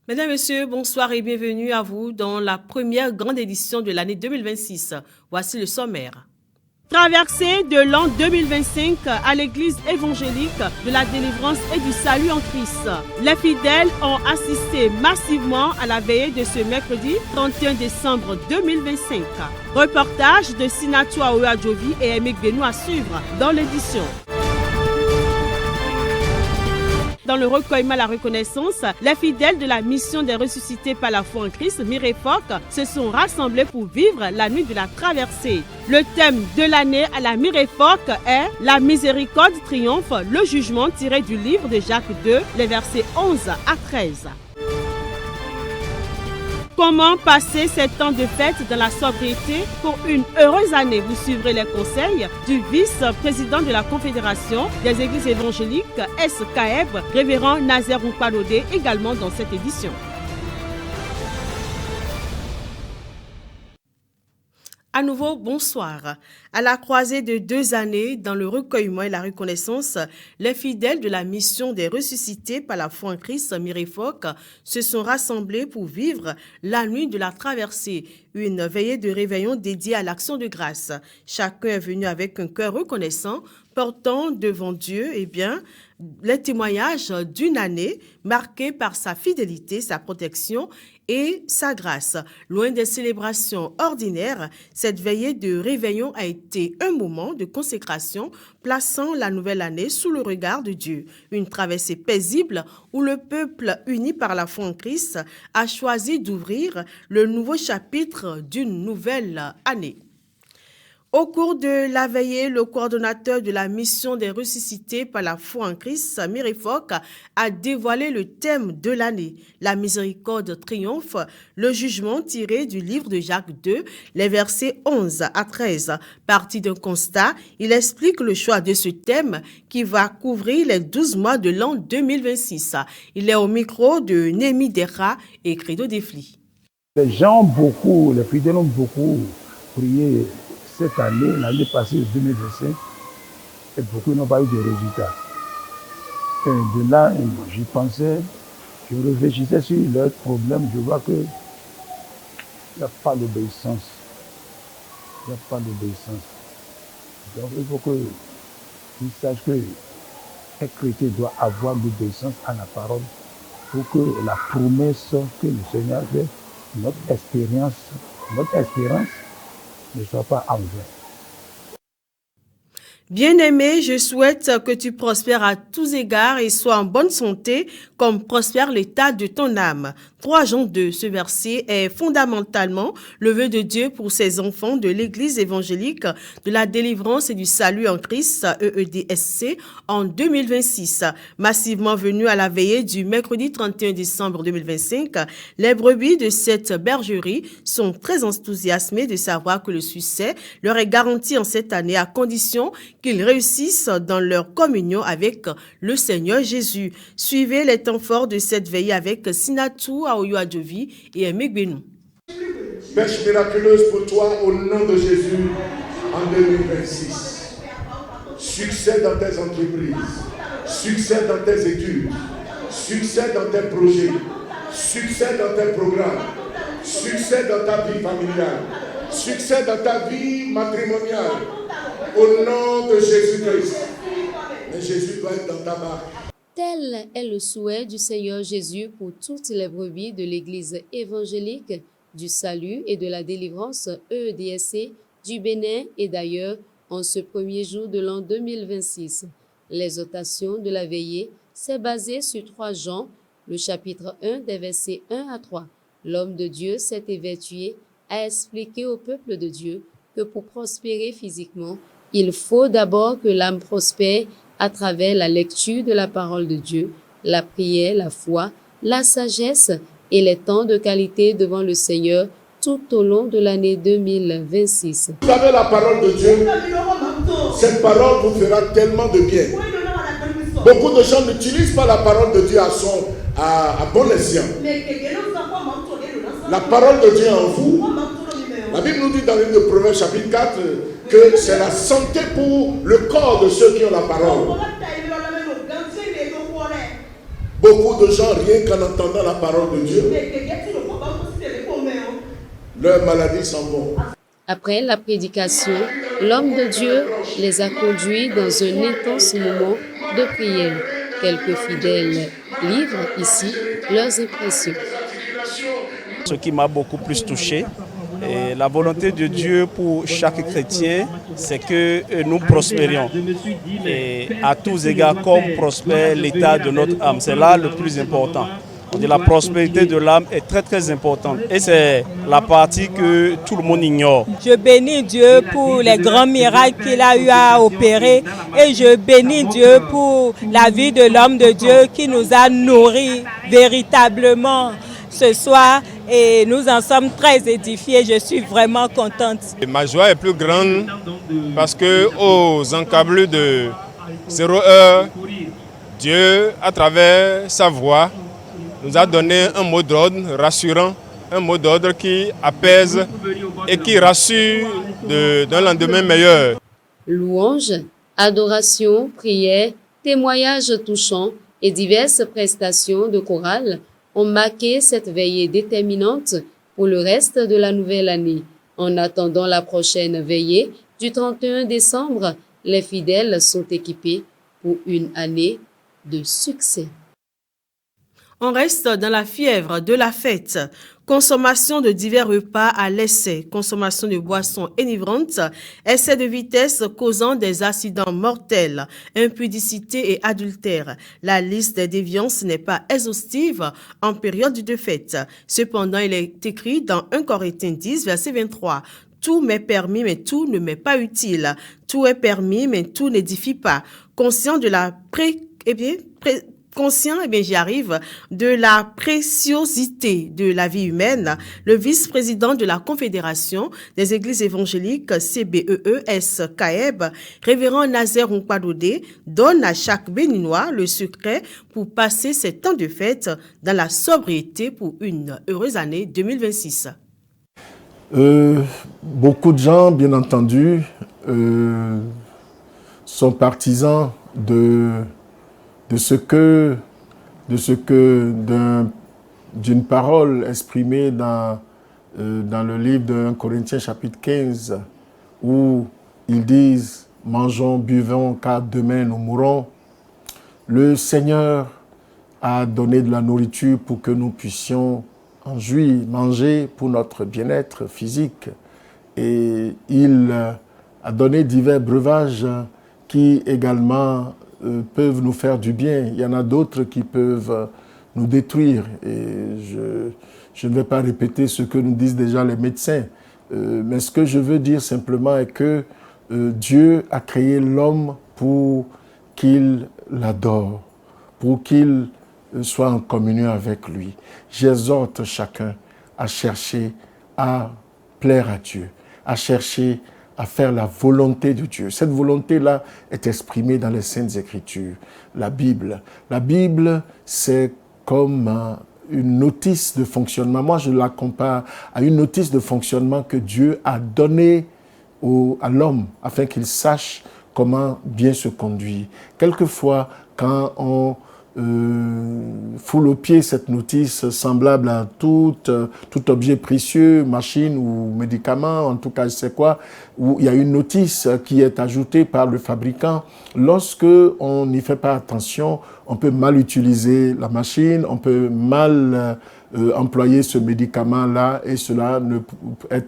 Mesdames, Messieurs, bonsoir et bienvenue à vous dans la première grande édition de l'année 2026. Voici le sommaire. Traversée de l'an 2025 à l'église évangélique de la délivrance et du salut en Christ. Les fidèles ont assisté massivement à la veillée de ce mercredi 31 décembre 2025. Reportage de Sinatou Aouadjovi et Emek Benou à suivre dans l'édition. Dans le recueillement à la reconnaissance, les fidèles de la mission des ressuscités par la foi en Christ, Mirefoc, se sont rassemblés pour vivre la nuit de la traversée. Le thème de l'année à la Mirefoc est « La miséricorde triomphe, le jugement » tiré du livre de Jacques 2, les versets 11 à 13. Comment passer ces temps de fête dans la sobriété pour une heureuse année? Vous suivrez les conseils du vice-président de la Confédération des Églises évangéliques, SKF, révérend Nazer Oukpalodé, également dans cette édition. À nouveau, bonsoir. À la croisée de 2 années, dans le recueillement et la reconnaissance, les fidèles de la mission des ressuscités par la foi en Christ, Mirefoc, se sont rassemblés pour vivre la nuit de la traversée, une veillée de réveillon dédiée à l'action de grâce. Chacun est venu avec un cœur reconnaissant, portant devant Dieu, les témoignages d'une année marquée par sa fidélité, sa protection et sa grâce. Loin des célébrations ordinaires, cette veillée de réveillon a été un moment de consécration, plaçant la nouvelle année sous le regard de Dieu. Une traversée paisible où le peuple uni par la foi en Christ a choisi d'ouvrir le nouveau chapitre d'une nouvelle année. Au cours de la veillée, le coordonnateur de la mission des ressuscités par la foi en Christ, Mirefoc, a dévoilé le thème de l'année. La miséricorde triomphe, le jugement tiré du livre de Jacques 2, les versets 11 à 13. Parti d'un constat, il explique le choix de ce thème qui va couvrir les 12 mois de l'an 2026. Il est au micro de Némi Dera et Credo Defli. Les gens beaucoup, les fidèles ont beaucoup prié cette année, l'année passée, 2025, et beaucoup n'ont pas eu de résultats. Et de là, j'y pensais, je réfléchissais sur leurs problèmes, je vois qu'il n'y a pas d'obéissance. Il n'y a pas d'obéissance. Donc il faut qu'ils sachent qu'un chrétien doit avoir l'obéissance à la parole pour que la promesse que le Seigneur fait, notre espérance ne soit pas en vain. Bien-aimé, je souhaite que tu prospères à tous égards et sois en bonne santé, comme prospère l'état de ton âme. 3 Jean 2, ce verset est fondamentalement le vœu de Dieu pour ses enfants de l'Église évangélique de la délivrance et du salut en Christ, EEDSC, en 2026. Massivement venus à la veillée du mercredi 31 décembre 2025, les brebis de cette bergerie sont très enthousiasmés de savoir que le succès leur est garanti en cette année à condition qu'ils réussissent dans leur communion avec le Seigneur Jésus. Suivez les temps forts de cette veillée avec Sinatou Aouadjovi et Emek Benou. Pêche miraculeuse pour toi au nom de Jésus en 2026. Succès dans tes entreprises, succès dans tes études, succès dans tes projets, succès dans tes programmes, succès dans ta vie familiale, succès dans ta vie matrimoniale. Au nom de Jésus-Christ. Mais Jésus doit être dans ta barque. Tel est le souhait du Seigneur Jésus pour toutes les brebis de l'Église évangélique du salut et de la délivrance EEDSC du Bénin et d'ailleurs en ce premier jour de l'an 2026. L'exhortation de la veillée s'est basée sur 3 Jean, le chapitre 1 des versets 1 à 3. L'homme de Dieu s'est évertué à expliquer au peuple de Dieu que pour prospérer physiquement, il faut d'abord que l'âme prospère à travers la lecture de la parole de Dieu, la prière, la foi, la sagesse et les temps de qualité devant le Seigneur tout au long de l'année 2026. Vous avez la parole de Dieu, cette parole vous fera tellement de bien. Beaucoup de gens n'utilisent pas la parole de Dieu à bon escient. La parole de Dieu en vous, la Bible nous dit dans le livre de Proverbes chapitre 4 que c'est la santé pour le corps de ceux qui ont la parole. Beaucoup de gens, rien qu'en entendant la parole de Dieu, leurs maladies s'en vont. Après la prédication, l'homme de Dieu les a conduits dans un intense moment de prière. Quelques fidèles livrent ici leurs impressions. Ce qui m'a beaucoup plus touché, et la volonté de Dieu pour chaque chrétien, c'est que nous prospérions. Et à tous égards, comme prospère l'état de notre âme. C'est là le plus important. La prospérité de l'âme est très très importante. Et c'est la partie que tout le monde ignore. Je bénis Dieu pour les grands miracles qu'il a eu à opérer. Et je bénis Dieu pour la vie de l'homme de Dieu qui nous a nourris véritablement ce soir. Et nous en sommes très édifiés. Je suis vraiment contente. Et ma joie est plus grande parce que aux encablures de 0 heure, Dieu, à travers sa voix, nous a donné un mot d'ordre rassurant, un mot d'ordre qui apaise et qui rassure d'un lendemain meilleur. Louanges, adoration, prières, témoignages touchants et diverses prestations de chorale ont marqué cette veillée déterminante pour le reste de la nouvelle année. En attendant la prochaine veillée du 31 décembre, les fidèles sont équipés pour une année de succès. On reste dans la fièvre de la fête. Consommation de divers repas à l'essai, consommation de boissons enivrantes, excès de vitesse causant des accidents mortels, impudicité et adultère. La liste des déviances n'est pas exhaustive en période de fête. Cependant, il est écrit dans 1 Corinthiens 10, verset 23. Tout m'est permis, mais tout ne m'est pas utile. Tout est permis, mais tout n'édifie pas. Conscient de la de la préciosité de la vie humaine, le vice-président de la Confédération des Églises évangéliques CBEES CAEB, révérend Nazaire Nkwadodé, donne à chaque Béninois le secret pour passer ces temps de fête dans la sobriété pour une heureuse année 2026. Beaucoup de gens, bien entendu, sont partisans d'une parole exprimée dans le livre de 1 Corinthiens chapitre 15, où ils disent « Mangeons, buvons, car demain nous mourrons ». Le Seigneur a donné de la nourriture pour que nous puissions en jouir, manger pour notre bien-être physique. Et il a donné divers breuvages qui également peuvent nous faire du bien. Il y en a d'autres qui peuvent nous détruire. Et je ne vais pas répéter ce que nous disent déjà les médecins. Mais ce que je veux dire simplement est que Dieu a créé l'homme pour qu'il l'adore, pour qu'il soit en communion avec lui. J'exhorte chacun à chercher à plaire à Dieu, à chercher à faire la volonté de Dieu. Cette volonté-là est exprimée dans les Saintes Écritures, la Bible. La Bible, c'est comme une notice de fonctionnement. Moi, je la compare à une notice de fonctionnement que Dieu a donnée à l'homme afin qu'il sache comment bien se conduire. Quelquefois, quand on foule au pied cette notice semblable à tout objet précieux, machine ou médicament, en tout cas je sais quoi, où il y a une notice qui est ajoutée par le fabricant. Lorsque on n'y fait pas attention, on peut mal utiliser la machine, on peut mal employer ce médicament-là et cela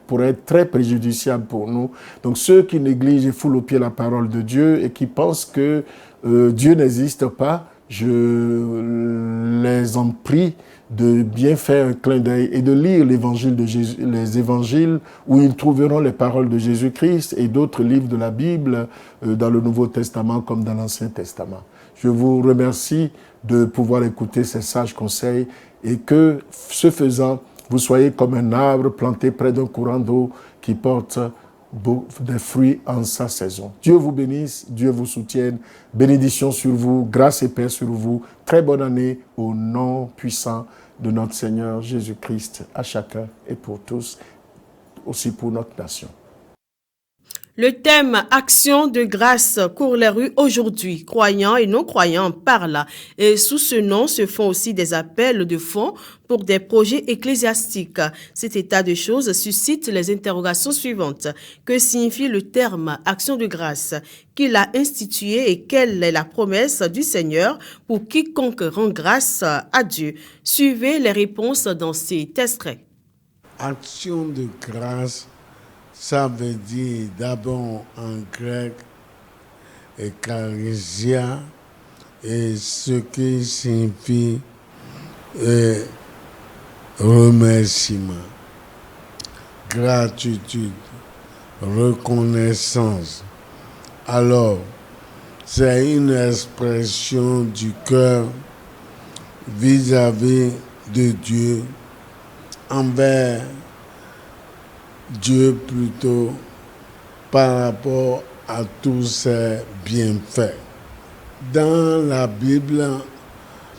pourrait être très préjudiciable pour nous. Donc ceux qui négligent et foulent au pied la parole de Dieu et qui pensent que Dieu n'existe pas, je les en prie de bien faire un clin d'œil et de lire l'évangile de Jésus, les évangiles où ils trouveront les paroles de Jésus-Christ et d'autres livres de la Bible dans le Nouveau Testament comme dans l'Ancien Testament. Je vous remercie de pouvoir écouter ces sages conseils et que, ce faisant, vous soyez comme un arbre planté près d'un courant d'eau qui porte des fruits en sa saison. Dieu vous bénisse, Dieu vous soutienne. Bénédiction sur vous, grâce et paix sur vous. Très bonne année au nom puissant de notre Seigneur Jésus-Christ, à chacun et pour tous, aussi pour notre nation. Le thème Action de grâce court les rues aujourd'hui. Croyants et non-croyants en parlent. Et sous ce nom se font aussi des appels de fonds pour des projets ecclésiastiques. Cet état de choses suscite les interrogations suivantes. Que signifie le terme Action de grâce? Qui l'a institué et quelle est la promesse du Seigneur pour quiconque rend grâce à Dieu? Suivez les réponses dans cet extrait. Action de grâce, ça veut dire d'abord en grec eucharistia, et ce qui signifie remerciement, gratitude, reconnaissance. Alors, c'est une expression du cœur vis-à-vis de Dieu, envers Dieu plutôt, par rapport à tous ses bienfaits. Dans la Bible,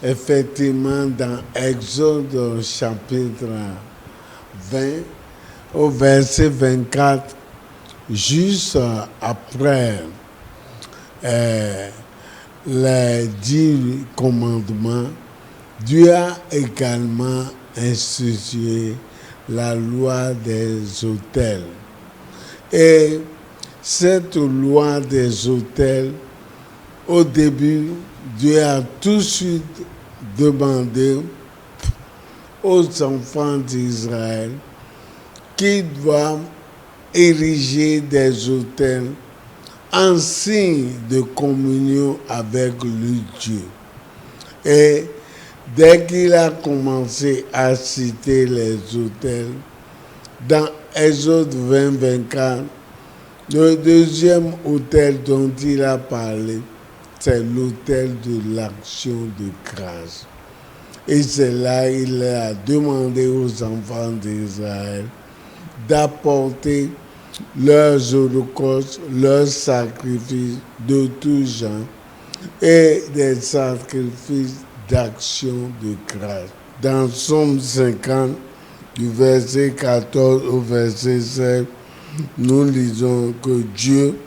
effectivement, dans Exode chapitre 20, au verset 24, juste après les 10 commandements, Dieu a également institué la loi des autels. Et cette loi des autels, au début, Dieu a tout de suite demandé aux enfants d'Israël qu'ils doivent ériger des autels en signe de communion avec le Dieu. Et dès qu'il a commencé à citer les autels, dans Exode 20-24, le deuxième autel dont il a parlé, c'est l'autel de l'action de grâce. Et c'est là qu'il a demandé aux enfants d'Israël d'apporter leurs holocaustes, leurs sacrifices de tout genre et des sacrifices d'action de grâce. Dans Psaume 50, du verset 14 au verset 16, nous lisons que Dieu,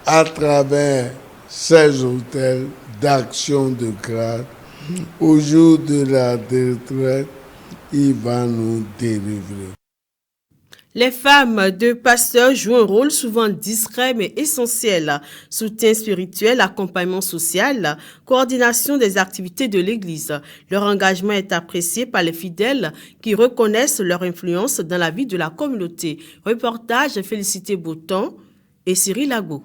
à travers ces autels d'action de grâce, au jour de la détresse, il va nous délivrer. Les femmes de pasteurs jouent un rôle souvent discret mais essentiel. Soutien spirituel, accompagnement social, coordination des activités de l'Église. Leur engagement est apprécié par les fidèles qui reconnaissent leur influence dans la vie de la communauté. Reportage Félicité Bouton et Cyril Lago.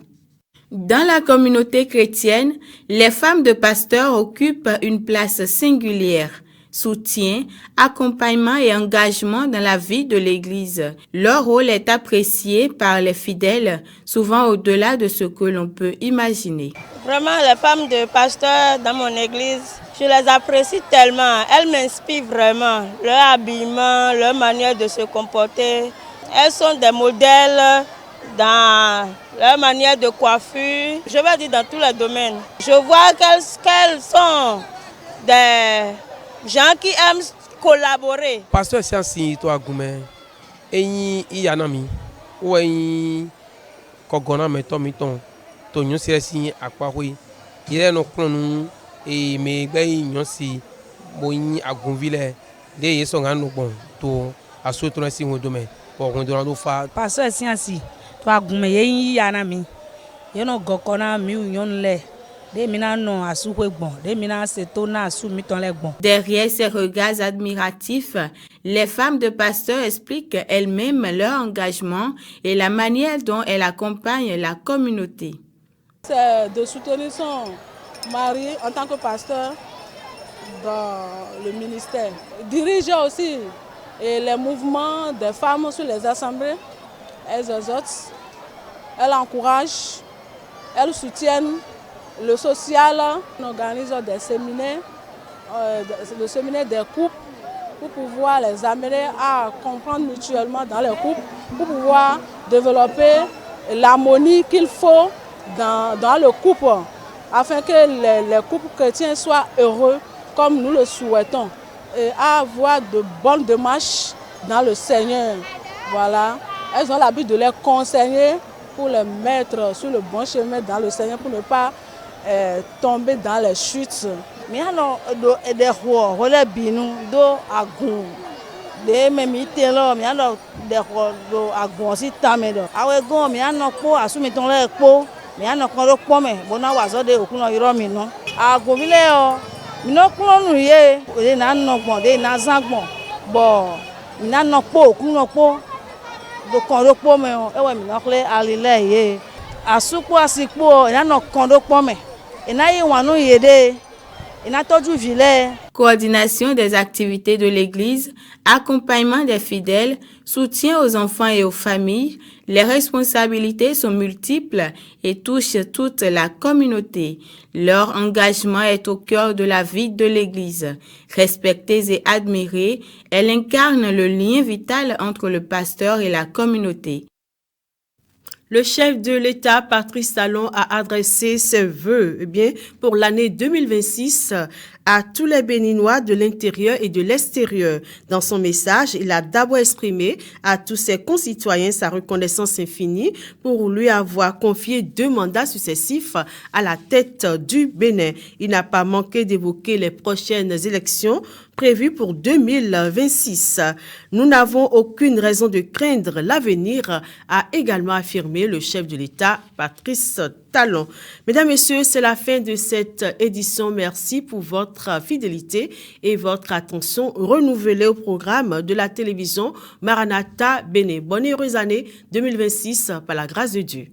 Dans la communauté chrétienne, les femmes de pasteurs occupent une place singulière. Soutien, accompagnement et engagement dans la vie de l'Église. Leur rôle est apprécié par les fidèles, souvent au-delà de ce que l'on peut imaginer. Vraiment, les femmes de pasteurs dans mon église, je les apprécie tellement. Elles m'inspirent vraiment. Leur habillement, leur manière de se comporter. Elles sont des modèles dans leur manière de coiffure. Je vais dire dans tous les domaines. Je vois qu'elles sont des gens qui aiment collaborer. Pasteur c'est ainsi toi goumé et yanami ou et kogona meto miton to nyon si akwa hui il no klonu et me gbe nyon si boyin agunvile de yeso nganu bon to asotro si wodome pour rondona do fa. Pasteur c'est ainsi toi goumé yanami yeno gokona mi nyon le. Derrière ces regards admiratifs, les femmes de pasteurs expliquent elles-mêmes leur engagement et la manière dont elles accompagnent la communauté. C'est de soutenir son mari en tant que pasteur dans le ministère. Diriger aussi les mouvements des femmes sur les assemblées. Elles exhortent, elles encouragent, elles soutiennent. Le social, on organise des séminaires, le séminaire des couples, pour pouvoir les amener à comprendre mutuellement dans les couples, pour pouvoir développer l'harmonie qu'il faut dans le couple, afin que les couples chrétiens soient heureux comme nous le souhaitons, et avoir de bonnes démarches dans le Seigneur. Voilà. Elles ont l'habitude de les conseiller pour les mettre sur le bon chemin dans le Seigneur, pour ne pas tomber dans les chutes. Mais des rois, relais binu, do agun, des même itelo, mais des rois do agun si tamedo. Awe gon, mais po assume ton le po, mais kon do po me, bona wazo de okuno iro mi no. Agun bile o, mi no kuno nu ye, de na no gbon, de na zangbon. Bo, mi na no po okuno po. Do kon do po me o, ewe mi no kle alile ye. Asupo asikpo, ina no kon do po me. Ina yi wanu ye de. Coordination des activités de l'Église, accompagnement des fidèles, soutien aux enfants et aux familles, les responsabilités sont multiples et touchent toute la communauté. Leur engagement est au cœur de la vie de l'Église. Respectée et admirée, elle incarne le lien vital entre le pasteur et la communauté. Le chef de l'État, Patrice Talon, a adressé ses vœux pour l'année 2026 à tous les Béninois de l'intérieur et de l'extérieur. Dans son message, il a d'abord exprimé à tous ses concitoyens sa reconnaissance infinie pour lui avoir confié 2 mandats successifs à la tête du Bénin. Il n'a pas manqué d'évoquer les prochaines élections prévues pour 2026. Nous n'avons aucune raison de craindre l'avenir, a également affirmé le chef de l'État, Patrice Talon. Mesdames, Messieurs, c'est la fin de cette édition. Merci pour votre fidélité et votre attention renouvelée au programme de la télévision Maranatha Bénin. Bonne et heureuse année 2026 par la grâce de Dieu.